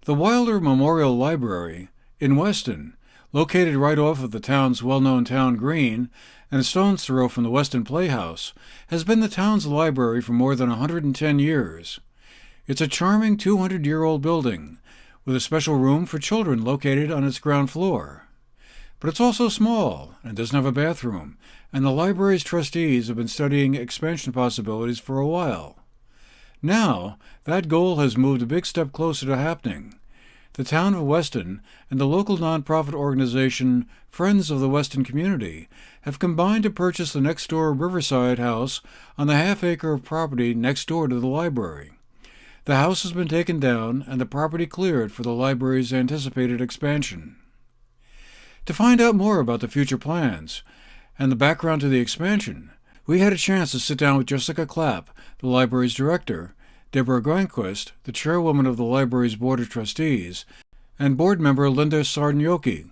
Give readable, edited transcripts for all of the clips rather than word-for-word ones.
The Wilder Memorial Library in Weston, located right off of the town's well-known town green and a stone's throw from the Weston Playhouse, has been the town's library for more than 110 years. It's a charming 200-year-old building with a special room for children located on its ground floor. But it's also small and doesn't have a bathroom, and the library's trustees have been studying expansion possibilities for a while. Now, that goal has moved a big step closer to happening. The town of Weston and the local nonprofit organization Friends of the Weston Community have combined to purchase the next-door Riverside house on the half-acre of property next door to the library. The house has been taken down and the property cleared for the library's anticipated expansion. To find out more about the future plans and the background to the expansion, we had a chance to sit down with Jessica Clapp, the library's director, Deborah Greinquist, the chairwoman of the library's board of trustees, and board member Linda Sardnioki,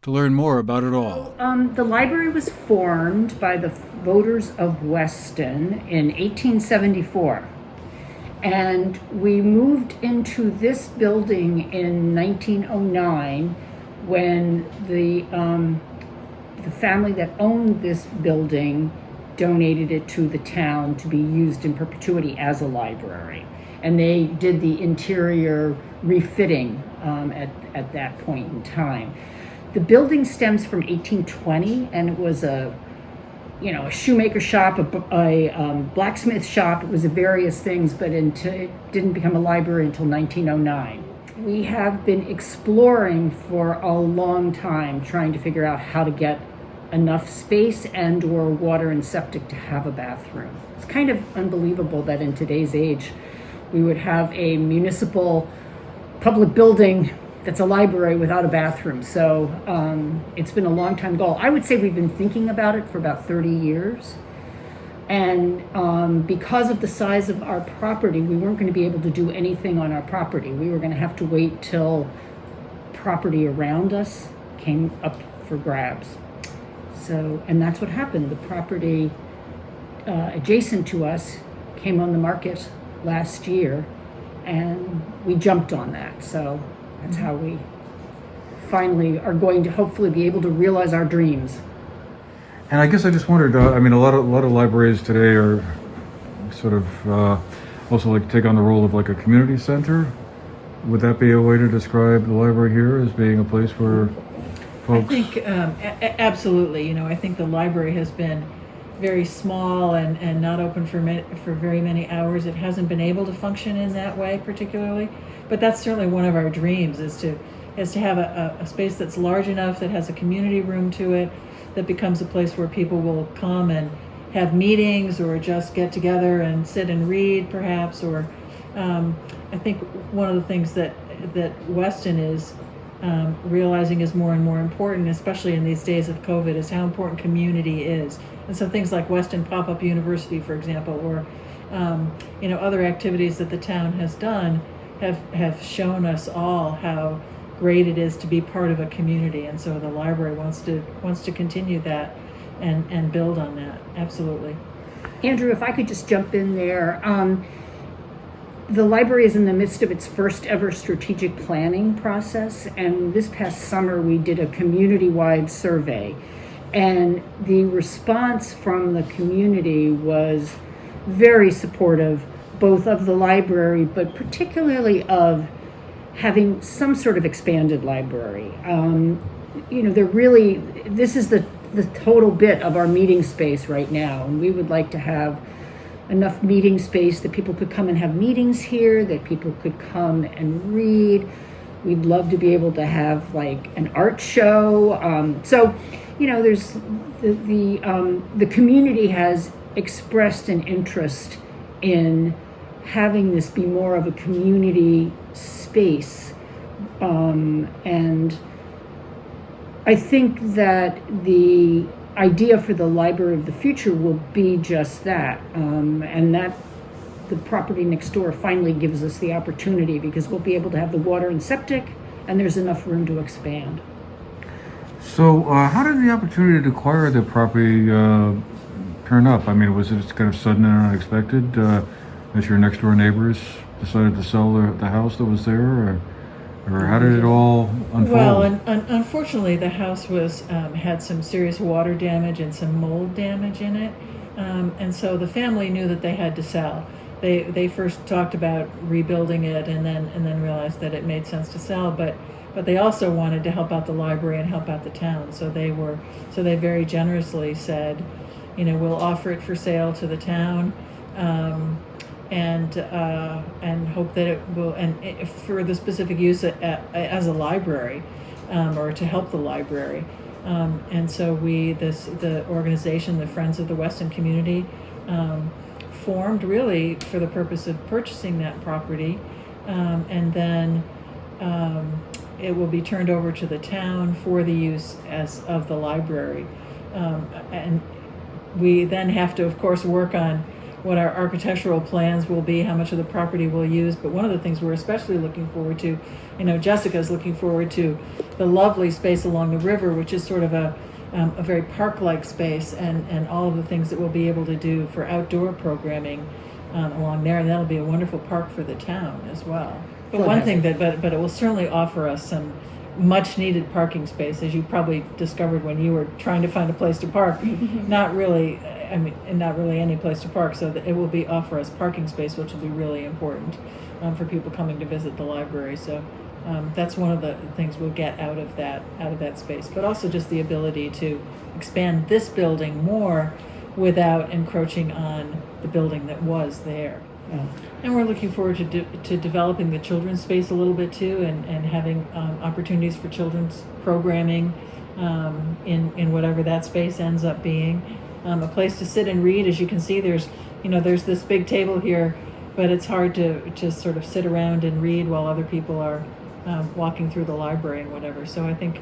to learn more about it all. The library was formed by the voters of Weston in 1874. And we moved into this building in 1909 when the family that owned this building donated it to the town to be used in perpetuity as a library. And they did the interior refitting at that point in time. The building stems from 1820, and it was a shoemaker shop, a blacksmith shop. It was various things, but it didn't become a library until 1909. We have been exploring for a long time, trying to figure out how to get enough space and or water and septic to have a bathroom. It's kind of unbelievable that in today's age, we would have a municipal public building that's a library without a bathroom. So it's been a long time goal. I would say we've been thinking about it for about 30 years. And because of the size of our property, we weren't going to be able to do anything on our property. We were going to have to wait till property around us came up for grabs. So, and that's what happened. The property adjacent to us came on the market last year, and we jumped on that. So that's how we finally are going to hopefully be able to realize our dreams. And I guess I just wondered, a lot of libraries today are sort of also like take on the role of like a community center. Would that be a way to describe the library here as being a place where folks? I think absolutely. I think the library has been very small and not open for very many hours. It hasn't been able to function in that way particularly, but that's certainly one of our dreams is to have a space that's large enough, that has a community room to it, that becomes a place where people will come and have meetings or just get together and sit and read perhaps. Or I think one of the things that Weston is realizing is more and more important, especially in these days of COVID, is how important community is. And so things like Weston Pop-Up University, for example, or other activities that the town has done have shown us all how great it is to be part of a community. And so the library wants to continue that and build on that. Absolutely. Andrew, if I could just jump in there. The library is in the midst of its first ever strategic planning process, and this past summer we did a community-wide survey, and the response from the community was very supportive, both of the library, but particularly of having some sort of expanded library. This is the total bit of our meeting space right now, and we would like to have enough meeting space that people could come and have meetings here, that people could come and read. We'd love to be able to have like an art show. There's the community has expressed an interest in having this be more of a community space. And I think that the idea for the library of the future will be just that, and that the property next door finally gives us the opportunity, because we'll be able to have the water and septic, and there's enough room to expand. So how did the opportunity to acquire the property turn up? Was it kind of sudden and unexpected as your next door neighbors decided to sell the house that was there? Or? or how did it all unfold? Well, unfortunately, the house was had some serious water damage and some mold damage in it, and so the family knew that they had to sell. They first talked about rebuilding it, and then realized that it made sense to sell, but they also wanted to help out the library and help out the town. So they very generously said, we'll offer it for sale to the town, and hope that it will, and for the specific use as a library, or to help the library. And so the organization, the Friends of the Weston Community, formed really for the purpose of purchasing that property, and then it will be turned over to the town for the use of the library. And we then have to, of course, work on what our architectural plans will be, how much of the property we'll use. But one of the things we're especially looking forward to, Jessica's looking forward to the lovely space along the river, which is sort of a very park-like space, and all of the things that we'll be able to do for outdoor programming along there. And that'll be a wonderful park for the town as well. But one thing but it will certainly offer us some much needed parking space, as you probably discovered when you were trying to find a place to park. Not really any place to park, so that it will offer us parking space, which will be really important for people coming to visit the library. So that's one of the things we'll get out of that space, but also just the ability to expand this building more without encroaching on the building that was there. Yeah. And we're looking forward to developing the children's space a little bit too, and having opportunities for children's programming in whatever that space ends up being. A place to sit and read. As you can see, there's this big table here, but it's hard to sort of sit around and read while other people are walking through the library and whatever. So I think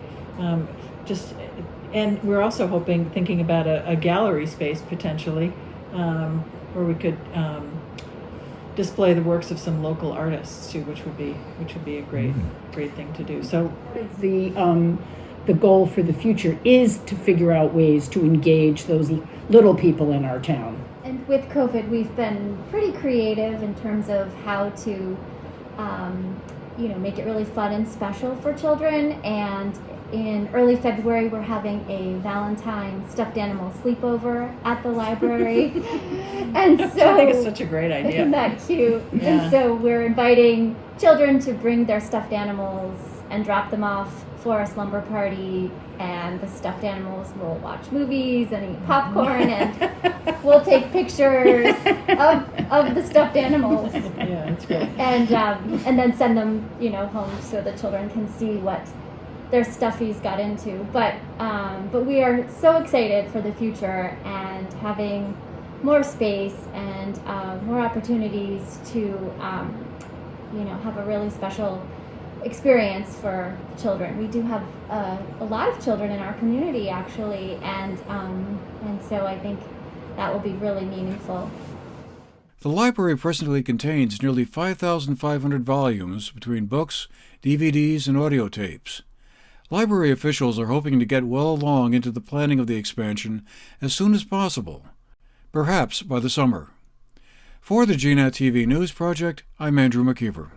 and we're also thinking about a gallery space potentially, where we could display the works of some local artists too, which would be a great thing to do. So the goal for the future is to figure out ways to engage those little people in our town. And with COVID, we've been pretty creative in terms of how to make it really fun and special for children. And in early February, we're having a Valentine stuffed animal sleepover at the library. And so I think it's such a great idea. Isn't that cute? Yeah. And so we're inviting children to bring their stuffed animals and drop them off for a slumber party, and the stuffed animals will watch movies and eat popcorn, and we'll take pictures of the stuffed animals. Yeah, that's great. And then send them, home so the children can see what their stuffies got into. But we are so excited for the future and having more space and more opportunities to have a really special experience for children. We do have a lot of children in our community, actually, and so I think that will be really meaningful. The library presently contains nearly 5,500 volumes between books, DVDs, and audio tapes. Library officials are hoping to get well along into the planning of the expansion as soon as possible, perhaps by the summer. For the GNAT-TV News Project, I'm Andrew McKeever.